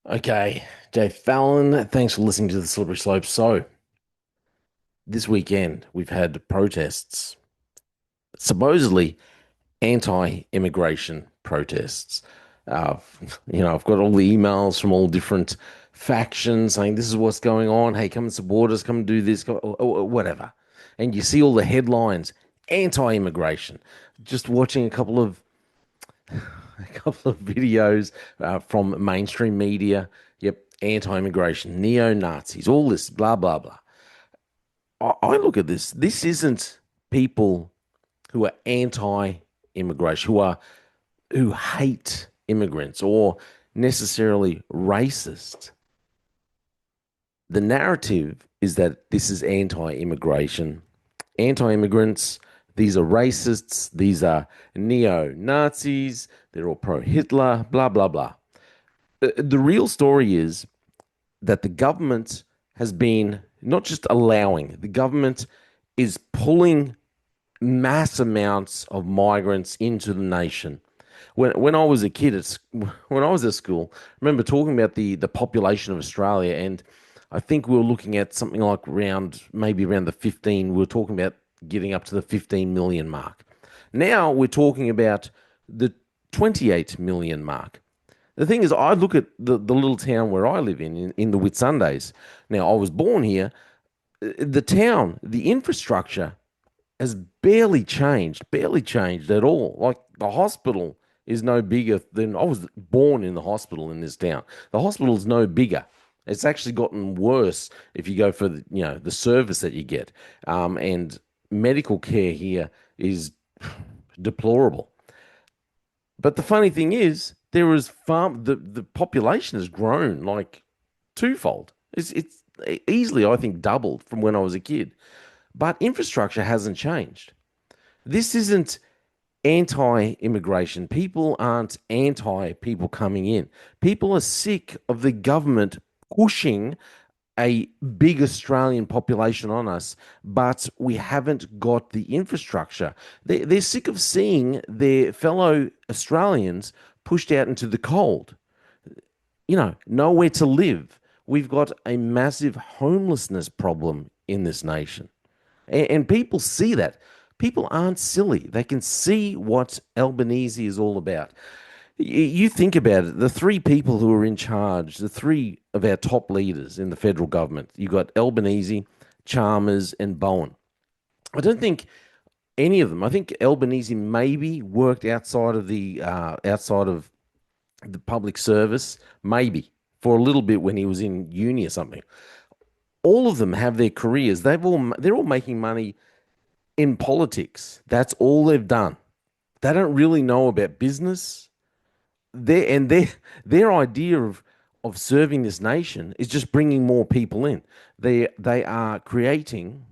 Okay, Jay Fallon, thanks for listening to the Slippery Slope. So, this weekend we've had protests, supposedly anti-immigration protests. Uh, I've got all the emails from all different factions saying this is what's going on. Hey, come and support us. Come and do this. Whatever. And you see all the headlines: anti-immigration. Just watching a couple of videos from mainstream media. Yep, anti-immigration, neo-Nazis, all this, blah blah blah. I look at this. This isn't people who are anti-immigration, who hate immigrants or necessarily racist. The narrative is that this is anti-immigration, anti-immigrants. These are racists. These are neo-Nazis. They're all pro-Hitler. Blah blah blah. The real story is that the government has been not just allowing, the government is pulling mass amounts of migrants into the nation. When I was a kid, when I was at school, I remember talking about the population of Australia, and I think we were looking at something like maybe around the 15. We were talking about getting up to the 15 million mark. Now we're talking about the 28 million mark. The thing is, I look at the little town where I live in the Whitsundays. Now, I was born here. The town, the infrastructure has barely changed at all. Like the hospital is no bigger than I was born in the hospital in this town. The hospital is no bigger. It's actually gotten worse if you go for the service that you get, and medical care here is deplorable. But the funny thing is, there is the population has grown like twofold. It's easily, I think, doubled from when I was a kid. But infrastructure hasn't changed. This isn't anti-immigration. People aren't anti people coming in. People are sick of the government pushing a big Australian population on us, but we haven't got the infrastructure. They're sick of seeing their fellow Australians pushed out into the cold, nowhere to live. We've got a massive homelessness problem in this nation. And people see that. People aren't silly. They can see what Albanese is all about. You think about it, the three people who are in charge, the three of our top leaders in the federal government, you've got Albanese, Chalmers, and Bowen. I don't think any of them, I think Albanese maybe worked outside of the public service, maybe for a little bit when he was in uni or something. All of them have their careers. They're all making money in politics. That's all they've done. They don't really know about business. Their idea of serving this nation is just bringing more people in. They are creating,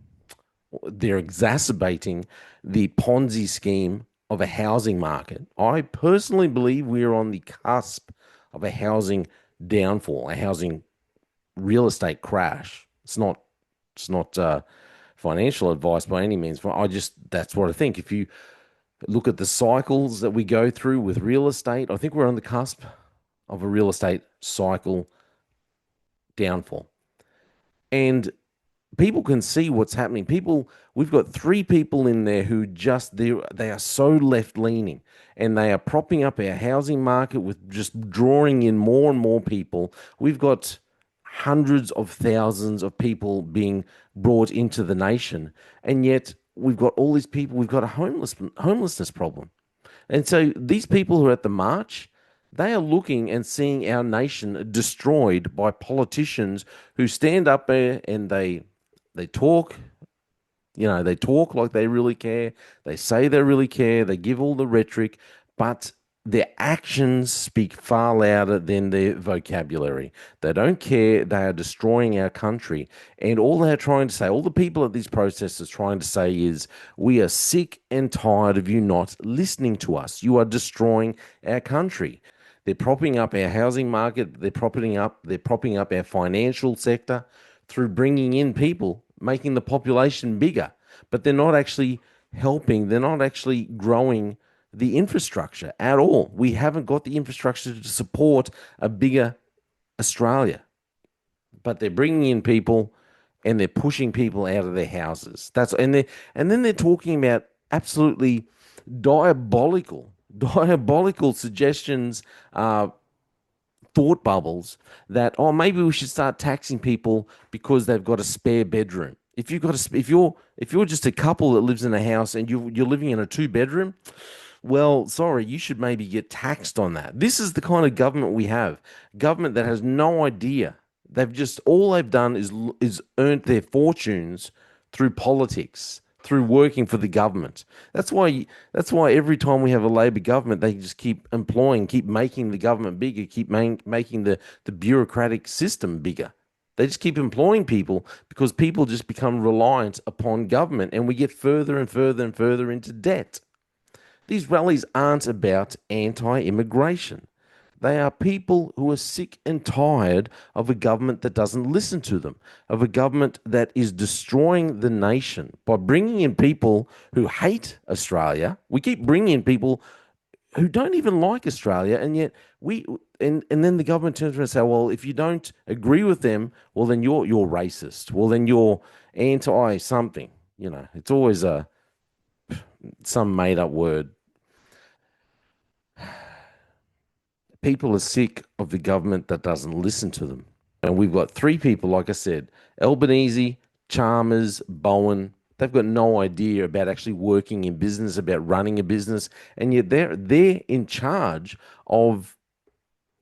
they're exacerbating the Ponzi scheme of a housing market. I personally believe we are on the cusp of a housing downfall, a housing real estate crash. It's not financial advice by any means. That's what I think. If you look at the cycles that we go through with real estate, I think we're on the cusp of a real estate cycle downfall. And people can see what's happening. We've got three people in there who they are so left leaning, and they are propping up our housing market with just drawing in more and more people. We've got hundreds of thousands of people being brought into the nation, and yet we've got all these people. We've got a homelessness problem. And so these people who are at the march, they are looking and seeing our nation destroyed by politicians who stand up there and they talk, they talk like they really care. They say they really care. They give all the rhetoric, but their actions speak far louder than their vocabulary. They don't care. They are destroying our country. And all they're trying to say, all the people at these protests are trying to say is, we are sick and tired of you not listening to us. You are destroying our country. They're propping up our housing market. They're propping up our financial sector through bringing in people, making the population bigger. But they're not actually helping. They're not actually growing the infrastructure at all. We haven't got the infrastructure to support a bigger Australia, but they're bringing in people and they're pushing people out of their houses. And then they're talking about absolutely diabolical, diabolical suggestions, uh, thought bubbles that, oh, maybe we should start taxing people because they've got a spare bedroom. If you're just a couple that lives in a house and you're living in a two bedroom, well, sorry, you should maybe get taxed on that. This is the kind of government we have. Government that has no idea. They've just all they've done is earned their fortunes through politics, through working for the government. That's why every time we have a Labor government, they just keep employing, keep making the government bigger, keep making the bureaucratic system bigger. They just keep employing people because people just become reliant upon government, and we get further and further and further into debt. These rallies aren't about anti immigration. They are people who are sick and tired of a government that doesn't listen to them, of a government that is destroying the nation by bringing in people who hate Australia. We keep bringing in people who don't even like Australia, and yet and then the government turns around and say, well, if you don't agree with them, well, then you're racist. Well, then you're anti something. It's always some made up word. People are sick of the government that doesn't listen to them. And we've got three people, like I said, Albanese, Chalmers, Bowen. They've got no idea about actually working in business, about running a business, and yet they're in charge of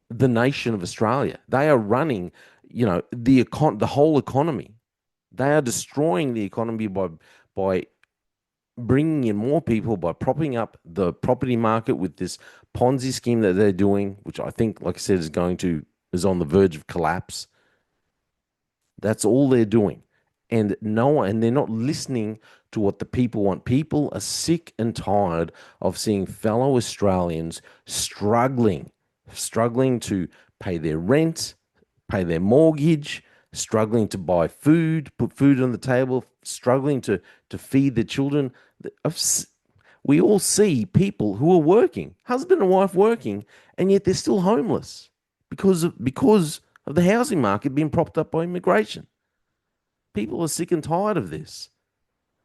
the nation of Australia. They are running, the whole economy. They are destroying the economy by bringing in more people, by propping up the property market with this Ponzi scheme that they're doing, which I think, like I said, is on the verge of collapse. That's all they're doing. And they're not listening to what the people want. People are sick and tired of seeing fellow Australians struggling to pay their rent, pay their mortgage, struggling to buy food, put food on the table, struggling to feed their children. We all see people who are working, husband and wife working, and yet they're still homeless because of the housing market being propped up by immigration. People are sick and tired of this.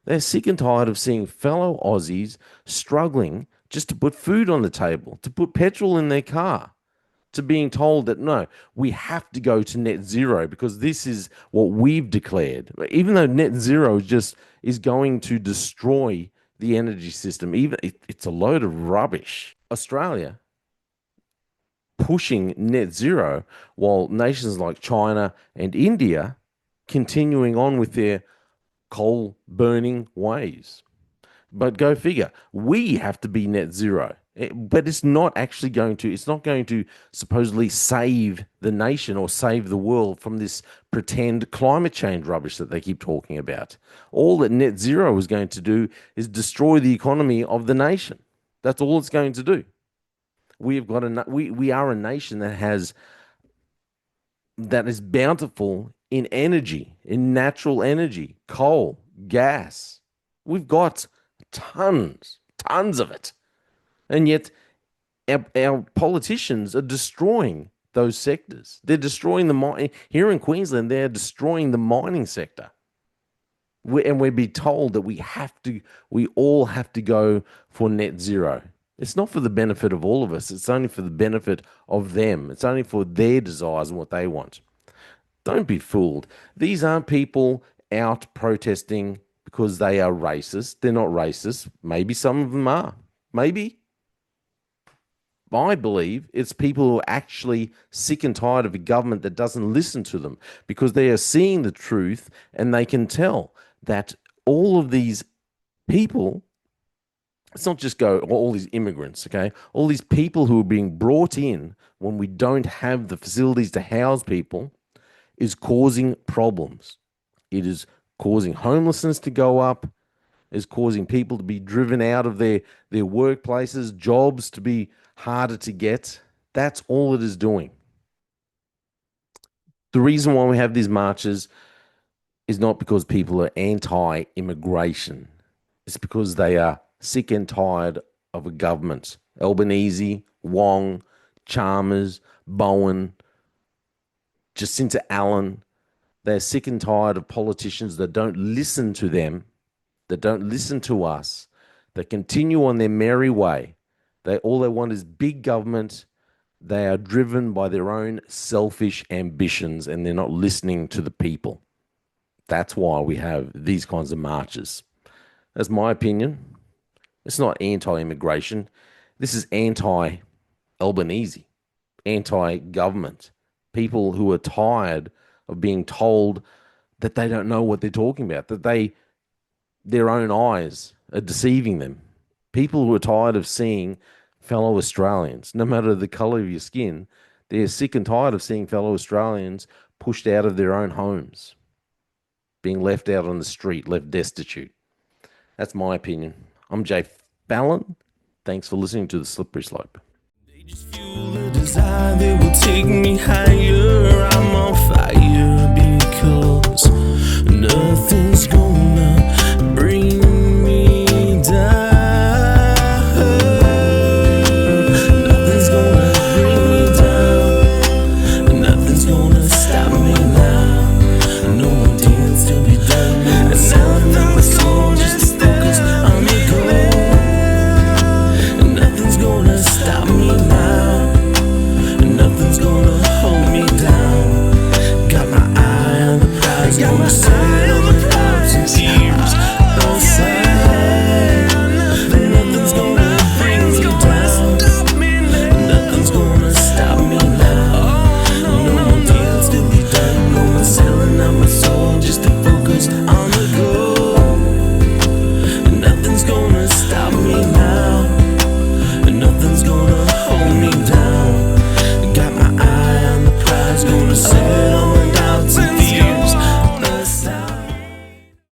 They're sick and tired of seeing fellow Aussies struggling just to put food on the table, to put petrol in their car, to being told that no, we have to go to net zero because this is what we've declared. Even though net zero just is going to destroy the energy system, it's a load of rubbish. Australia pushing net zero while nations like China and India continuing on with their coal burning ways. But go figure, we have to be net zero. But it's not going to supposedly save the nation or save the world from this pretend climate change rubbish that they keep talking about. All that net zero is going to do is destroy the economy of the nation. That's all it's going to do. We are a nation that is bountiful in energy, in natural energy, coal, gas. We've got tons of it. And yet our politicians are destroying those sectors. They're destroying the mine here in Queensland. They're destroying the mining sector. And we're being told that we all have to go for net zero. It's not for the benefit of all of us. It's only for the benefit of them. It's only for their desires and what they want. Don't be fooled. These aren't people out protesting because they are racist. They're not racist. Maybe some of them are. Maybe. I believe it's people who are actually sick and tired of a government that doesn't listen to them because they are seeing the truth and they can tell that all of these people, it's not just all these immigrants, okay? All these people who are being brought in when we don't have the facilities to house people is causing problems. It is causing homelessness to go up, is causing people to be driven out of their workplaces, jobs to be harder to get. That's all it is doing. The reason why we have these marches is not because people are anti immigration, it's because they are sick and tired of a government. Albanese, Wong, Chalmers, Bowen, Jacinta Allen. They're sick and tired of politicians that don't listen to them, that don't listen to us, that continue on their merry way. All they want is big government. They are driven by their own selfish ambitions and they're not listening to the people. That's why we have these kinds of marches. That's my opinion. It's not anti-immigration. This is anti-Albanese, anti-government. People who are tired of being told that they don't know what they're talking about, that their own eyes are deceiving them. People who are tired of seeing fellow Australians, no matter the colour of your skin, they're sick and tired of seeing fellow Australians pushed out of their own homes, being left out on the street, left destitute. That's my opinion. I'm Jay Fallon. Thanks for listening to The Slippery Slope. They just fuel a desire, they will take me higher. I'm on fire because nothing's gonna bring me down. Nothing's gonna bring me down. Nothing's gonna stop me now. No more deals to be done. And nothing's gonna just focus on the goal. Nothing's gonna stop me now. Nothing's gonna hold me down. Got my eye on the prize. Got my eye